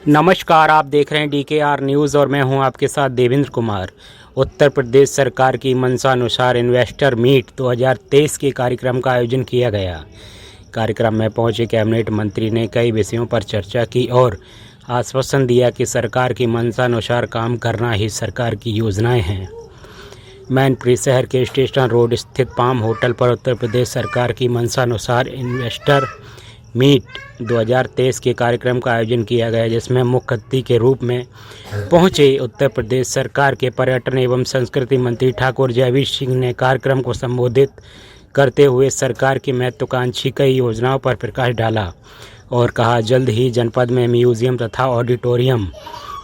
नमस्कार, आप देख रहे हैं DKR न्यूज़ और मैं हूं आपके साथ देवेंद्र कुमार। उत्तर प्रदेश सरकार की मंशानुसार इन्वेस्टर मीट 2023 के कार्यक्रम का आयोजन किया गया। कार्यक्रम में पहुंचे कैबिनेट मंत्री ने कई विषयों पर चर्चा की और आश्वासन दिया कि सरकार की मंशानुसार काम करना ही सरकार की योजनाएं हैं। मैनपुरी शहर के स्टेशन रोड स्थित पाम होटल पर उत्तर प्रदेश सरकार की मंशानुसार इन्वेस्टर मीट 2023 के कार्यक्रम का आयोजन किया गया, जिसमें मुख्य अतिथि के रूप में पहुंचे उत्तर प्रदेश सरकार के पर्यटन एवं संस्कृति मंत्री ठाकुर जयवीर सिंह ने कार्यक्रम को संबोधित करते हुए सरकार की महत्वाकांक्षी कई योजनाओं पर प्रकाश डाला और कहा जल्द ही जनपद में म्यूजियम तथा ऑडिटोरियम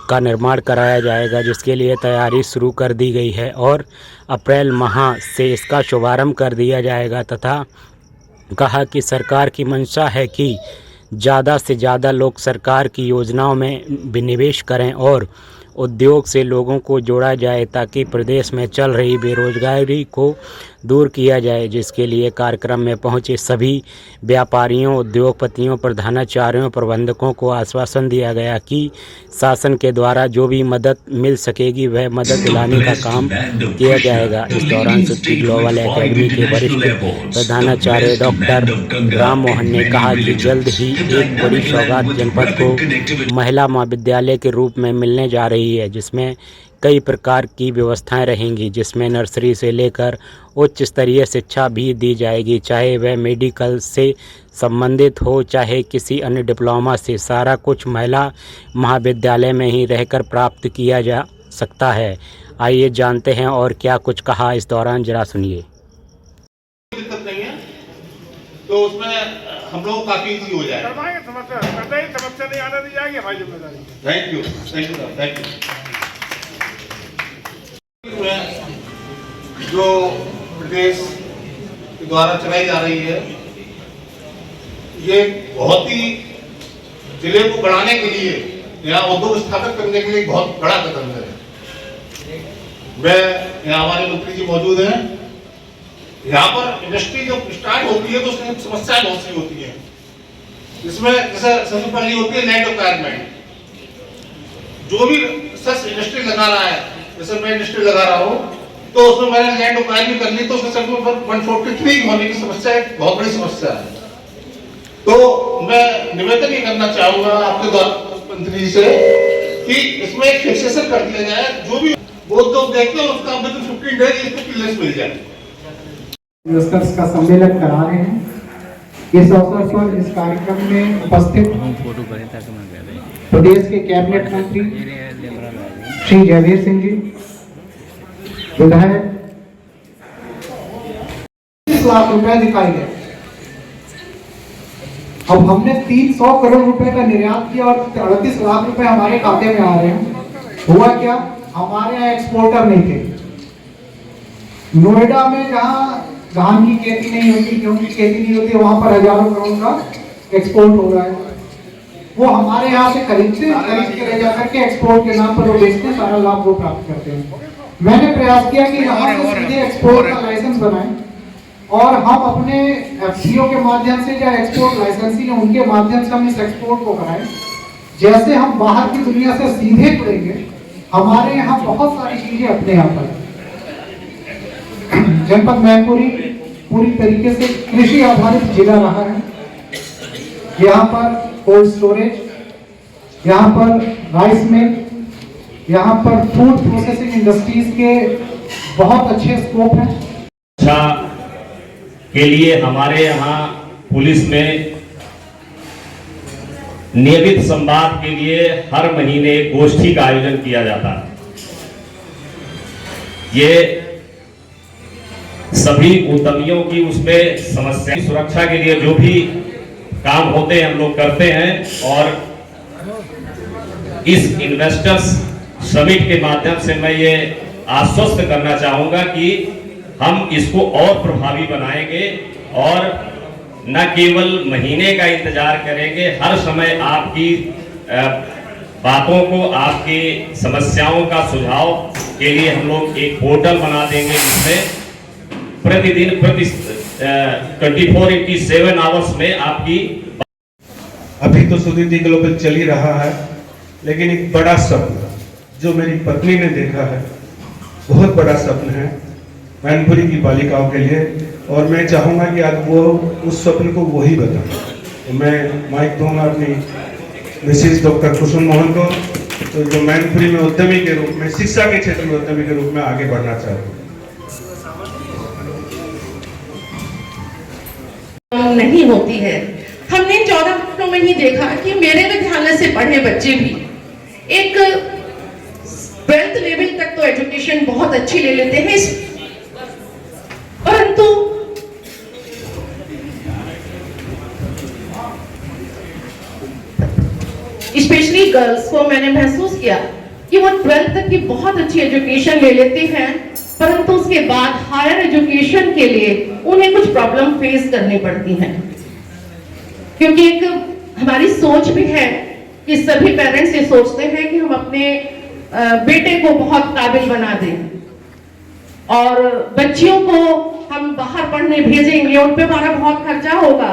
का निर्माण कराया जाएगा, जिसके लिए तैयारी शुरू कर दी गई है और अप्रैल माह से इसका शुभारंभ कर दिया जाएगा तथा कहा कि सरकार की मंशा है कि ज़्यादा से ज़्यादा लोग सरकार की योजनाओं में विनिवेश करें और उद्योग से लोगों को जोड़ा जाए ताकि प्रदेश में चल रही बेरोजगारी को दूर किया जाए, जिसके लिए कार्यक्रम में पहुंचे सभी व्यापारियों, उद्योगपतियों, प्रधानाचार्यों, प्रबंधकों को आश्वासन दिया गया कि शासन के द्वारा जो भी मदद मिल सकेगी वह मदद दिलाने का काम किया जाएगा। इस दौरान सिटी ग्लोबल एकेडमी के वरिष्ठ प्रधानाचार्य डॉक्टर राम मोहन ने कहा कि जल्द ही एक बड़ी सौगात जनपद को महिला महाविद्यालय के रूप में मिलने जा रही है, जिसमें कई प्रकार की व्यवस्थाएं रहेंगी, जिसमें नर्सरी से लेकर उच्च स्तरीय शिक्षा भी दी जाएगी, चाहे वह मेडिकल से संबंधित हो चाहे किसी अन्य डिप्लोमा से। सारा कुछ महिला महाविद्यालय में ही रहकर प्राप्त किया जा सकता है। आइए जानते हैं और क्या कुछ कहा इस दौरान, जरा सुनिए। दिक्कत नहीं है तो उसमें हम लोग काफी इजी हो जाएगा। समस्या नहीं आने दी जाएगी हमारी जिम्मेदारी। Thank you sir, thank you. जो प्रदेश के द्वारा चलाई जा रही है, ये बहुत ही जिले को बढ़ाने के लिए, यहाँ उद्योग स्थापित करने के लिए बहुत बड़ा कदम है। यहाँ हमारे मंत्री जी मौजूद हैं। यहाँ पर इंडस्ट्री जब स्टार्ट होती है तो उसमें समस्याएं बहुत सी होती हैं। इसमें जैसे सबसे पहली होती है लैंड रिक्वायरमेंट। जो भी शख्स इंडस्ट्री लगा रहा है, जैसे मैं इंडस्ट्री लगा रहा हूँ तो उसमें मैंने लैंड रिक्वायर भी करनी, तो उसके सर्वे पर 143 होने की समस्या एक बहुत बड़ी समस्या है। तो मैं निवेदन ये करना चाहूंगा आपके द्वारा मंत्री जी से कि इसमें एक फिक्सेशन कर दिया जाए, जो भी वो तो देखते हैं उसका विद 15 डेज इसको क्लियरेंस मिल जाए। इन्वेस्टर्स का सम्मेलन करा रहे हैं। इस अवसर पर इस कार्यक्रम में उपस्थित प्रदेश के कैबिनेट मंत्री श्री जयवीर सिंह जी, विधायक 30 लाख रुपए दिखाई गए। अब हमने 300 करोड़ रुपए का निर्यात किया और 38 लाख रुपए हमारे खाते में आ रहे हैं। हुआ क्या, हमारे यहाँ एक्सपोर्टर नहीं थे। नोएडा में जहाँ धान की खेती नहीं होती, गेहूं की खेती नहीं होती, वहां पर हजारों करोड़ का एक्सपोर्ट हो रहा है। वो हमारे यहाँ से खरीद के ले जाकर के एक्सपोर्ट के नाम पर वो बेचते हैं, सारा लाभ वो प्राप्त करते हैं। मैंने प्रयास किया कि यहाँ से सीधे एक्सपोर्ट का लाइसेंस बनाएं और हम अपने FCO के माध्यम से या एक्सपोर्ट लाइसेंसिंग है उनके माध्यम से हम इस एक्सपोर्ट को कराएं। जैसे हम बाहर की दुनिया से सीधे जुड़ेंगे, हमारे यहाँ बहुत सारी चीजें अपने यहाँ पर। जनपद मैनपुरी पूरी तरीके से कृषि आधारित जिला रहा है। यहाँ पर कोल्ड स्टोरेज, यहाँ पर राइस मिल, यहाँ पर फूड प्रोसेसिंग इंडस्ट्रीज के बहुत अच्छे स्कोप हैं। शिक्षा के लिए हमारे यहाँ पुलिस में नियमित संवाद के लिए हर महीने गोष्ठी का आयोजन किया जाता है। ये सभी उद्यमियों की उसमें समस्या सुरक्षा के लिए जो भी काम होते हैं हम लोग करते हैं और इस इन्वेस्टर्स समिट के माध्यम से मैं ये आश्वस्त करना चाहूंगा कि हम इसको और प्रभावी बनाएंगे और न केवल महीने का इंतजार करेंगे, हर समय आपकी बातों को, आपकी समस्याओं का सुझाव के लिए हम लोग एक पोर्टल बना देंगे जिसमें प्रतिदिन 24/7 आवर्स में आपकी। अभी तो सुधीर जी ग्लोबल चल ही रहा है लेकिन एक बड़ा सपना जो मेरी पत्नी ने देखा है, बहुत बड़ा सपना है मैनपुरी की बालिकाओं के लिए, और मैं चाहूँगा कि आज वो उस सपने को वही बताएं। तो मैं माइक दूंगा अपनी मिसेज डॉक्टर कुसुम मोहन को, तो जो मैनपुरी में उद्यमी के रूप में, शिक्षा के क्षेत्र में उद्यमी के रूप में आगे बढ़ना चाहते हैं। नहीं होती है। हमने 14 वर्षों में ही देखा कि मेरे विद्यालय से पढ़े बच्चे भी एक 12th लेवल तक तो एजुकेशन बहुत अच्छी ले लेते हैं, परंतु स्पेशली गर्ल्स को मैंने महसूस किया कि वो 12th तक की बहुत अच्छी एजुकेशन ले लेते हैं, परंतु उसके बाद हायर एजुकेशन के लिए उन्हें कुछ प्रॉब्लम फेस करनी पड़ती हैं। क्योंकि एक हमारी सोच भी है कि सभी पेरेंट्स ये सोचते हैं कि हम अपने बेटे को बहुत काबिल बना दें और बच्चियों को हम बाहर पढ़ने भेजेंगे, उन पे हमारा बहुत खर्चा होगा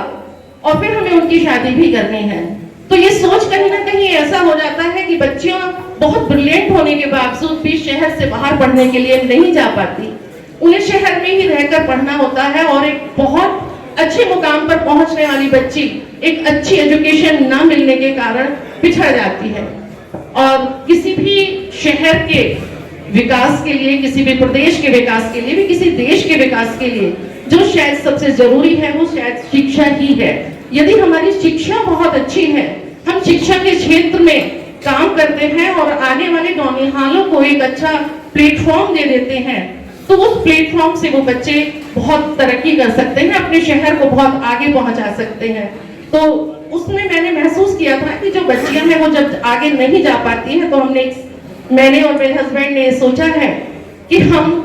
और फिर हमें उनकी शादी भी करनी है। तो ये सोच कहीं ना कहीं ऐसा हो जाता है कि बच्चियां बहुत ब्रिलियंट होने के बावजूद भी शहर से बाहर पढ़ने के लिए नहीं जा पाती, उन्हें शहर में ही रहकर पढ़ना होता है और एक बहुत अच्छे मुकाम पर पहुंचने वाली बच्ची एक अच्छी एजुकेशन ना मिलने के कारण पिछड़ जाती है। और किसी भी शहर के विकास के लिए, किसी भी प्रदेश के विकास के लिए भी, किसी देश के विकास के लिए जो शायद सबसे जरूरी है वो शायद शिक्षा ही है। यदि हमारी शिक्षा बहुत अच्छी है, हम शिक्षा के क्षेत्र में काम करते हैं और आने वाले नौनिहालों को एक अच्छा प्लेटफॉर्म दे देते हैं, तो उस प्लेटफॉर्म से वो बच्चे बहुत तरक्की कर सकते हैं, अपने शहर को बहुत आगे पहुंचा सकते हैं। तो उसमें मैंने महसूस किया था कि जो बच्चियां हैं वो जब आगे नहीं जा पाती हैं, तो मैंने और मेरे हस्बैंड ने सोचा है कि हम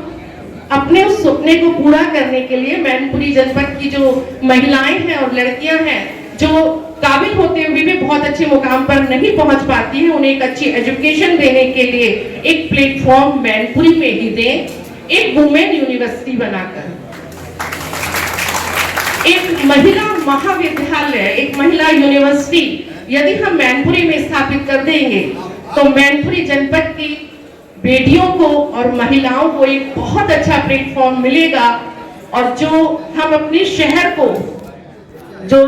अपने उस सपने को पूरा करने के लिए मैनपुरी जनपद की जो महिलाएं हैं और लड़कियां हैं जो काबिल होते हुए भी बहुत अच्छे मुकाम पर नहीं पहुंच पाती हैं, उन्हें एक अच्छी एजुकेशन देने के लिए एक प्लेटफॉर्म मैनपुरी में ही दें, एक वुमेन यूनिवर्सिटी बनाकर, एक महिला महाविद्यालय, एक महिला यूनिवर्सिटी यदि हम मैनपुरी में स्थापित कर देंगे तो मैनपुरी जनपद की बेटियों को और महिलाओं को एक बहुत अच्छा प्लेटफॉर्म मिलेगा। और जो हम अपने शहर को, जो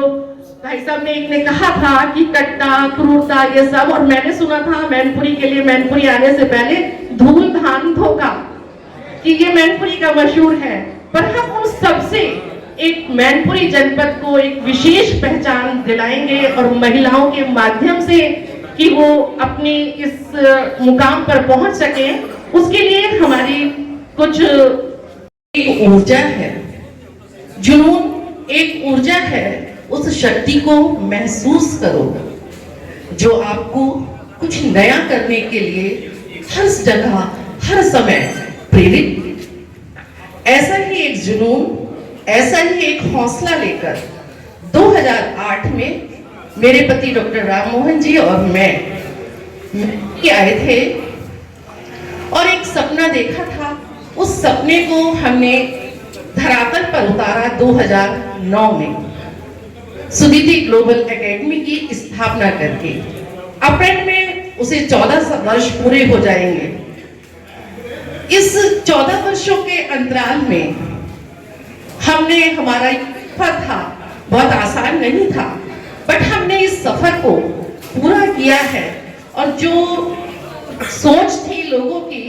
भाई साहब ने एक ने कहा था कि कट्टा क्रूरता ये सब, और मैंने सुना था मैनपुरी के लिए, मैनपुरी आने से पहले धूल धान धोखा कि ये मैनपुरी का मशहूर है, पर हम उन सबसे एक मैनपुरी जनपद को एक विशेष पहचान दिलाएंगे और महिलाओं के माध्यम से कि वो अपनी इस मुकाम पर पहुंच सके, उसके लिए हमारी कुछ एक ऊर्जा है, जुनून एक ऊर्जा है। उस शक्ति को महसूस करो जो आपको कुछ नया करने के लिए हर जगह हर समय प्रेरित। ऐसा ही एक जुनून, ऐसा ही एक हौसला लेकर 2008 में मेरे पति डॉक्टर राम मोहन जी और मैं आए थे और एक सपना देखा था। उस सपने को हमने धरातल पर उतारा 2009 में सुदीति ग्लोबल एकेडमी की स्थापना करके। अप्रैल में उसे 14 वर्ष पूरे हो जाएंगे। इस 14 वर्षों के अंतराल में हमने, हमारा सफर था, बहुत आसान नहीं था, बट हमने इस सफर को पूरा किया है। और जो सोच थी लोगों की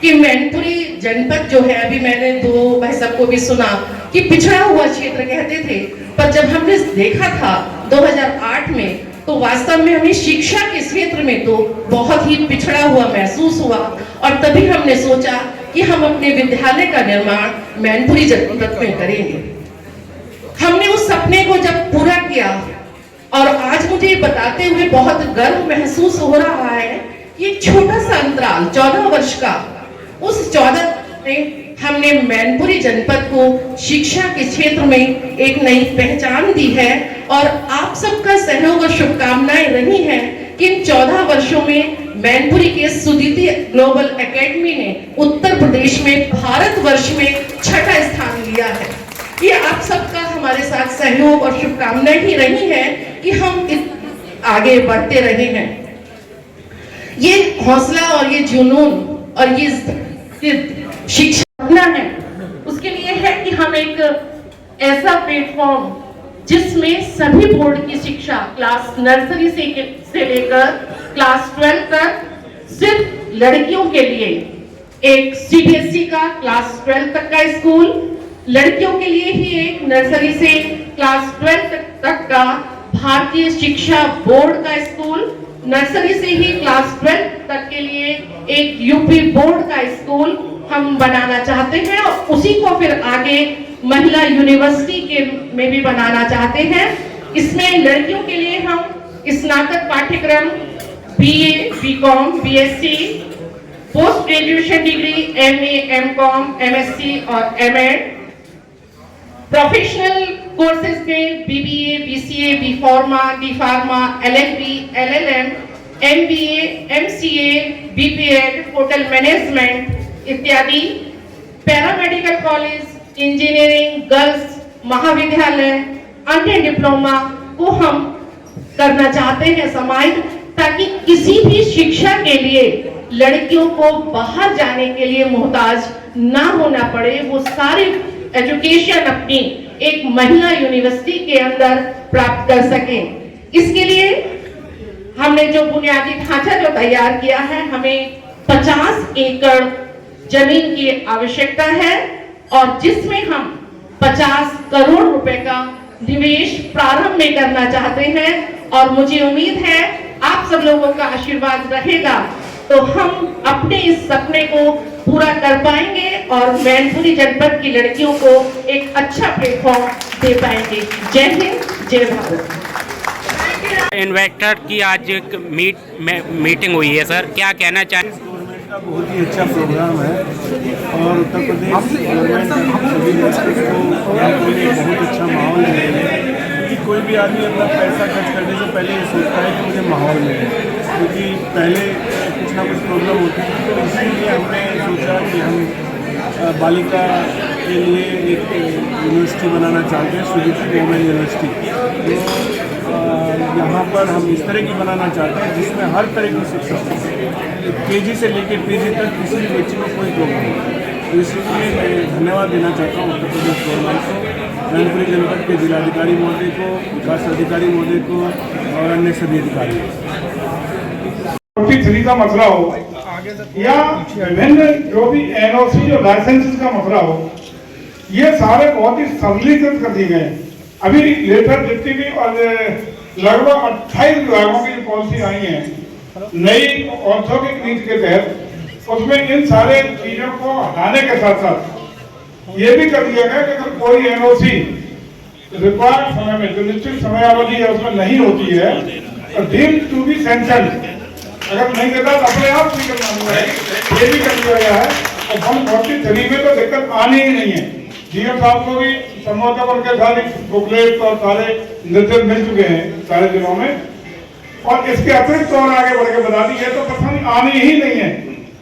कि मैनपुरी जनपद जो है, अभी मैंने दो भाई साहब को भी सुना कि पिछड़ा हुआ क्षेत्र कहते थे, पर जब हमने देखा था 2008 में तो वास्तव में हमें शिक्षा के क्षेत्र में तो बहुत ही पिछड़ा हुआ महसूस हुआ। और तभी हमने सोचा कि हम अपने विद्यालय का निर्माण मैनपुरी जनपद में करेंगे। हमने उस सपने को जब पूरा किया और आज मुझे बताते हुए बहुत गर्व महसूस हो रहा है कि एक छोटा सा अंतराल 14 वर्ष का, उस 14 में हमने मैनपुरी जनपद को शिक्षा के क्षेत्र में एक नई पहचान दी है। और आप सबका सहयोग और शुभकामनाएं रही हैं कि इन 14 वर्षों में मैनपुरी के सुदीति ग्लोबल एकेडमी ने उत्तर प्रदेश में भारतवर्ष में 6ठा स्थान लिया है। ये आप सबका हमारे साथ सहयोग और शुभकामनाएं ही रही हैं कि हम इस आगे बढ़ते रहे हैं। ये हौसला और ये जुनून और ये शिक्षा अपना है, उसके लिए है कि हम एक ऐसा प्लेटफॉर्म जिसमें सभी बोर्ड की शिक्षा क्लास नर्सरी से लेकर क्लास 12 तक सिर्फ लड़कियों के लिए एक सीबीएसई का क्लास 12 तक का स्कूल, लड़कियों के लिए ही एक नर्सरी से क्लास 12 तक का भारतीय शिक्षा बोर्ड का स्कूल, नर्सरी से ही क्लास 12 तक के लिए एक यूपी बोर्ड का स्कूल हम बनाना चाहते हैं और उसी को फिर आगे महिला यूनिवर्सिटी के में भी बनाना चाहते हैं। इसमें लड़कियों के लिए हम स्नातक पाठ्यक्रम BA, BCom, BSc, post graduation degree MA, MCom, MSc और एमएड, प्रोफेशनल कोर्सेज में BBA, BCA, B pharma, D pharma, LLB, LLM, MBA, MCA, BPEd, hotel management इत्यादि, पैरामेडिकल कॉलेज, इंजीनियरिंग, गर्ल्स महाविद्यालय, अन्य डिप्लोमा को हम करना चाहते हैं समाहित, ताकि किसी भी शिक्षा के लिए लड़कियों को बाहर जाने के लिए मोहताज ना होना पड़े, वो सारी एजुकेशन अपनी एक महिला यूनिवर्सिटी के अंदर प्राप्त कर सकें। इसके लिए हमने जो बुनियादी ढांचा जो तैयार किया है, हमें 50 एकड़ जमीन की आवश्यकता है और जिसमें हम 50 करोड़ रुपए का निवेश प्रारंभ में करना चाहते हैं और मुझे उम्मीद है आप सब लोगों का आशीर्वाद रहेगा तो हम अपने इस सपने को पूरा कर पाएंगे और मैनपुरी जनपद की लड़कियों को एक अच्छा प्लेटफॉर्म दे पाएंगे। जय हिंद, जय भारत। इन्वेस्टर की आज एक मीटिंग हुई है सर, क्या कहना चाहें? गवर्नमेंट का बहुत ही अच्छा प्रोग्राम है और उत्तर प्रदेश गवर्नमेंट सभी डिस्ट्रिक्ट को यहाँ के लिए बहुत अच्छा माहौल मिलेगा, क्योंकि कोई भी आदमी अपना पैसा खर्च करने से पहले ये सोचता है कि मुझे माहौल मिले, क्योंकि पहले कुछ ना कुछ प्रॉब्लम होती थी। तो इसीलिए हमने सोचा कि हम बालिका के लिए एक यूनिवर्सिटी बनाना चाहते हैं, सुदीप्ति वुमेन यूनिवर्सिटी। तो यहाँ पर हम इस तरह की बनाना चाहते हैं जिसमें हर तरह की शिक्षा केजी से लेकर पीजी तक किसी भी बच्चे को कोई प्रॉब्लम नहीं। तो इसलिए मैं धन्यवाद देना चाहता हूँ उत्तर प्रदेश गवर्नमेंट को, मैनपुरी जनपद के जिलाधिकारी महोदय को, विकास अधिकारी महोदय को और अन्य सभी अधिकारियों को। का मसला हो या विभिन्न जो भी एनओसी जो लाइसेंसेस का मसला हो, ये सारे बहुत ही सरलीकृत कर दिए गए। अभी लेटर जितनी भी और लगभग 28 विभागों की पॉलिसी आई है नई औद्योगिक नीति के तहत, उसमें इन सारे चीजों को हटाने के साथ साथ ये भी कर दिया गया कि अगर कोई एनओसी रिक्वायर्ड समय में जो निश्चित समयावधि है उसमें नहीं होती है तो डीम्ड टू बी सैंक्शन्ड, अगर नहीं देता तो अपने आप स्वीकृत मानूंगा, ये भी कर दिया गया है। और 143 में तो दिक्कत आनी ही नहीं है। डीएम साहब को भी संबोधन करके सारे बुकलेट और सारे निर्देश मिल चुके हैं सारे जिलों में, और इसके अतिरिक्त और आगे बढ़ के बता दी है तो प्रथम आनी ही नहीं है।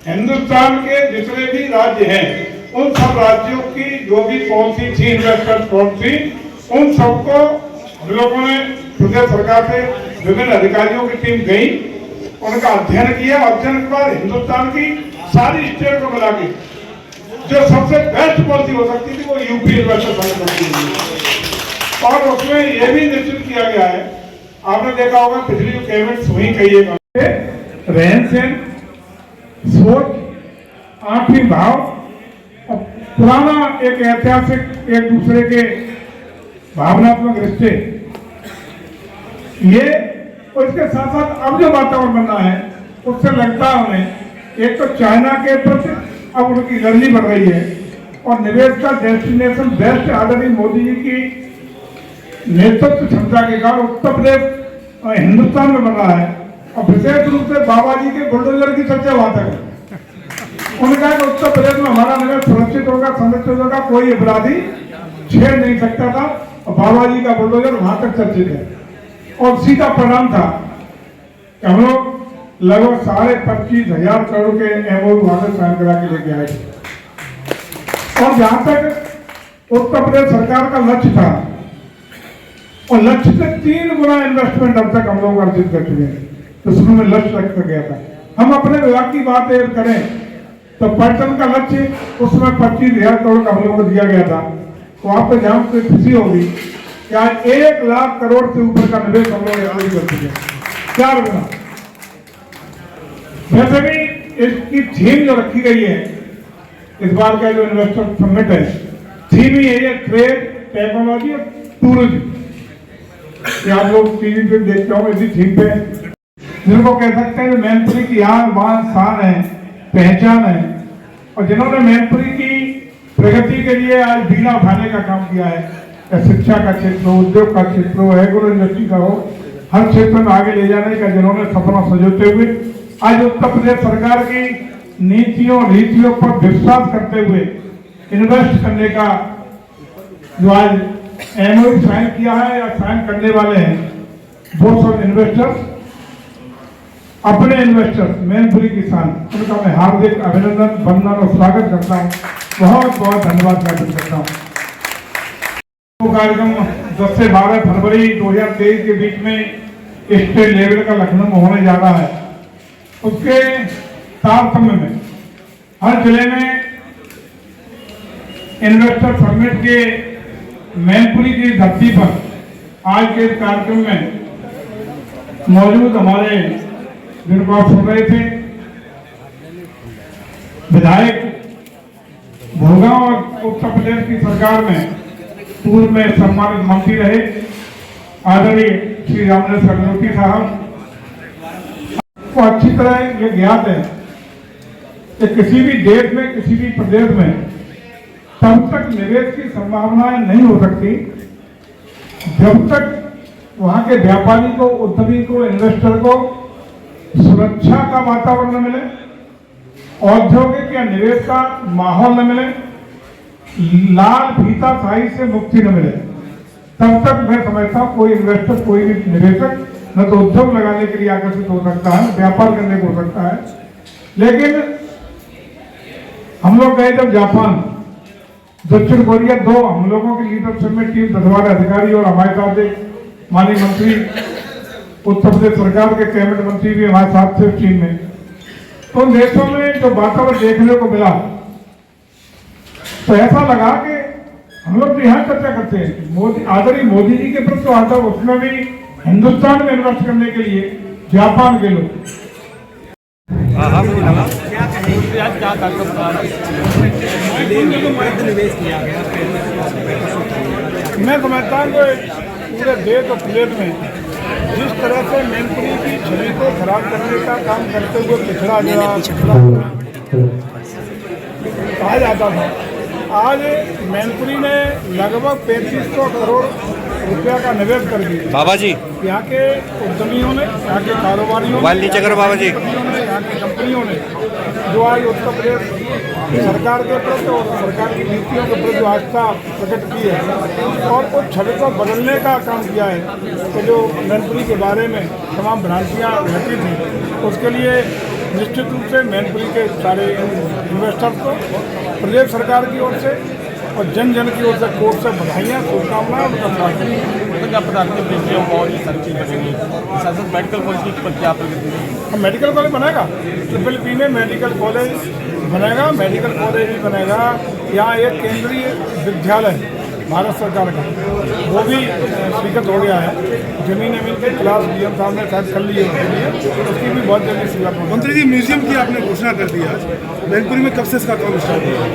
हिंदुस्तान के जितने भी राज्य हैं उन सब राज्यों की जो भी पॉलिसी थी, इन्वेस्टमेंट पॉलिसी, उन सबको हम लोगों ने प्रदेश सरकार से विभिन्न अधिकारियों की टीम गई, उनका अध्ययन किया। अध्ययन के बाद हिंदुस्तान की सारी स्टेट को मिला के जो सबसे बेस्ट पॉलिसी हो सकती थी वो यूपी इन्वेस्टर समिति, और उसमें यह भी निश्चित किया गया है, आपने देखा होगा पिछली जो कैबिनेट हुई कही है, रहन सहन, सोच, आर्थिक भाव और पुराना एक ऐतिहासिक एक दूसरे के भावनात्मक रिश्ते, ये और इसके साथ साथ अब जो वातावरण बनना है उससे लगता है हमें एक तो चाइना के प्रति अब उनकी गर्मी बढ़ रही है और निवेश का डेस्टिनेशन बेस्ट आदरणीय मोदी जी की नेतृत्व क्षमता के कारण उत्तर प्रदेश हिंदुस्तान में बन रहा है। और विशेष रूप से बाबा जी के बुलडोजर की चर्चा वहां तक है। उन्होंने कहा कि उत्तर प्रदेश में हमारा निवेश सुरक्षित होगा, संरक्षित होगा, कोई अपराधी छेड़ नहीं सकता था, और बाबा जी का बुलडोजर वहां तक चर्चित है। और सीधा परिणाम था कि हम लोग लगभग 25,500 करोड़ के एमओयू वहां से साइन करा के लेके आए थे। और जहां तक उत्तर प्रदेश सरकार का लक्ष्य था, और लक्ष्य से 3 गुना इन्वेस्टमेंट अब तक हम लोग अर्जित कर चुके हैं। तो शुरू में लक्ष्य रखा गया था हम अपने विभाग की बात अगर करें तो पर्यटन का लक्ष्य उसमें 25,000 करोड़ का हम लोगों को दिया गया था। तो आपको जान के खुशी होगी कि आज 1 लाख करोड़ से ऊपर का निवेश हम लोग यहाँ कर चुके हैं, 4 गुना। वैसे भी इसकी थीम जो रखी गई है इस बार का जो इन्वेस्टर समिट है, थीम ही है ट्रेड, टेक्नोलॉजी और टूरिज्म। आप लोग टीवी पे देखते हो इसी थीम पे, जिनको कह सकते हैं मैनपुरी की यहाँ बात शान है, पहचान है, और जिन्होंने मैनपुरी की प्रगति के लिए आज बीड़ा उठाने का काम किया है, या शिक्षा का क्षेत्र हो, उद्योग का क्षेत्र हो, एग्रो इंडस्ट्री का हो, हर क्षेत्र में आगे ले जाने का जिन्होंने सपना संजोते हुए आज उत्तर प्रदेश सरकार की नीतियों रीतियों पर विश्वास करते हुए इन्वेस्ट करने का जो आज एमओयू साइन किया है या साइन करने वाले हैं, वो सब इन्वेस्टर्स, अपने इन्वेस्टर्स मैनपुरी किसान, उनका मैं हार्दिक अभिनंदन, वंदन और स्वागत करता हूँ। बहुत बहुत धन्यवाद ज्ञापन करता हूँ। तो कार्यक्रम 10 से 12 फरवरी 2023 के बीच में स्टेट लेवल का लखनऊ में होने जा रहा है। उसके तारतम्य में हर जिले में इन्वेस्टर समिट के मैनपुरी की धरती पर आज के कार्यक्रम में मौजूद हमारे जिनको आप सुन रहे थे विधायक भोगांव और उत्तर प्रदेश की सरकार में पूर्व में सम्मानित मंत्री रहे आदरणीय श्री रामदास अग्निहोत्री साहब को अच्छी तरह ये ज्ञात है कि किसी भी देश में, किसी भी प्रदेश में तब तक निवेश की संभावनाएं नहीं हो सकती जब तक वहां के व्यापारी को, उद्यमी को, इन्वेस्टर को सुरक्षा का वातावरण न मिले, औद्योगिक या निवेश का माहौल न मिले, लाल फीताशाही से मुक्ति न मिले, तब तक मैं समझता हूँ कोई इन्वेस्टर, कोई भी निवेशक न तो उद्योग लगाने के लिए आकर्षित हो सकता है, व्यापार करने को हो सकता है। लेकिन हम लोग गए जब जापान, दक्षिण कोरिया, 2 हम लोगों की लीडरशिप में टीम 10 वाले अधिकारी और हमारे साथ एक माननीय मंत्री, उत्तर प्रदेश सरकार के कैबिनेट मंत्री भी हमारे साथ थे टीम में। तो उन देशों में जो वातावरण देखने को मिला तो ऐसा लगा कि हम लोग तो यहाँ चर्चा करते हैं मोदी, आदरणीय मोदी जी के प्रति तो आता, उसमें भी हिंदुस्तान में इन्वेस्ट करने के लिए जापान के लोग। मैं समझता हूँ पूरे देश और प्रदेश में जिस तरह से मैनपुरी की छवि को खराब करने का काम करते हुए पिछड़ा कहा जाता था, आज मैनपुरी ने लगभग 3500 करोड़ रुपया का निवेश कर दिया। बाबा जी यहाँ के उद्यमियों ने, यहाँ के कारोबारियों ने, नीचे करो बाबा जी, यहाँ की कंपनियों ने जो आज उत्तर प्रदेश सरकार के प्रति और सरकार की नीतियों के प्रति आस्था प्रकट की है और उस छवि को बदलने का काम किया है। तो जो मैनपुरी के बारे में तमाम भ्रांतियाँ रहती थी, उसके लिए निश्चित रूप से मैनपुरी के सारे इन्वेस्टर्स को प्रदेश सरकार की ओर से और जन जन की ओर से कोर्ट से बधाइयाँ, शुभकामनाएं उनका मेडिकल कॉलेज की क्या प्रगति? मेडिकल कॉलेज बनेगा, ट्रिपल में मेडिकल कॉलेज बनेगा, मेडिकल कॉलेज भी बनेगा। यहाँ एक केंद्रीय विद्यालय भारत सरकार का वो भी स्वीकृत हो गया है, जमीन के क्लास डीएम साहब ने शायद कर ली है, उसकी भी बहुत जल्दी शुरुआत होगी। मंत्री जी, म्यूजियम की आपने घोषणा कर दी आज, मैनपुरी में कब से इसका काम स्टार्ट होगा?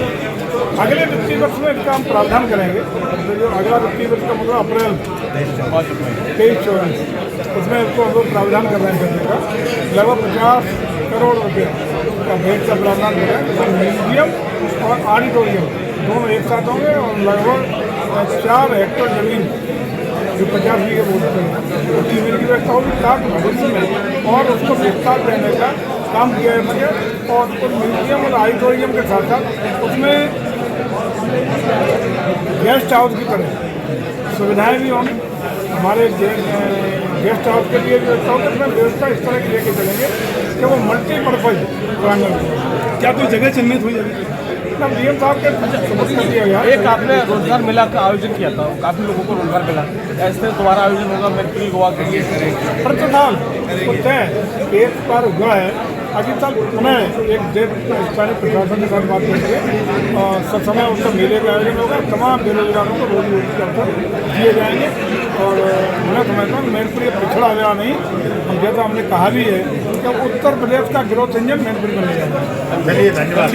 अगले वित्तीय वर्ष में इसका हम प्रावधान करेंगे। तो जो अगला वित्तीय वर्ष का मतलब अप्रैल 23-24, उसमें इसको हम लोग प्रावधान कर रहे हैं करने का, लगभग 50 करोड़ रुपये का भेंट का प्रावधान करें। म्यूजियम और ऑडिटोरियम दोनों एक साथ होंगे और लगभग 4 हेक्टेयर जमीन जो 50 बीघे बोलते हैं उसकी जमीन की व्यवस्था होगी, ताकि भविष्य में और उसको विस्तार देने का काम किया जा सके। और उस म्यूजियम और ऑडिटोरियम के साथ साथ उसमें गेस्ट हाउस की तरह सुविधाएं भी होंगी। हमारे गेस्ट हाउस के लिए व्यवस्था होगी, उसमें व्यवस्था इस तरह की लेके चलेंगे कि वो मल्टीपर्पज प्रांगण। क्या कोई जगह चिन्हित हुई अभी? डीएम साहब के सबूत कर दिया गया। एक आपने रोजगार मेला का आयोजन किया था, काफी लोगों को रोजगार मिला, ऐसे दोबारा आयोजन होगा मैनपुरी गोवा के लिए? प्रतिसाल होते हैं, एक बार हुआ है अगले साल पुनः एक डेट स्थानीय प्रशासन के साथ बात करके और सब समय उसका मेले का आयोजन होगा। तमाम बेरोजगारों को रोजी रोटी के अवसर दिए जाएंगे और मैं समझता हूँ मैनपुरी पिछड़ा गया नहीं। हम जैसा हमने कहा भी है कि उत्तर प्रदेश का ग्रोथ इंजन मैनपुरी बन जाएगा। चलिए, धन्यवाद।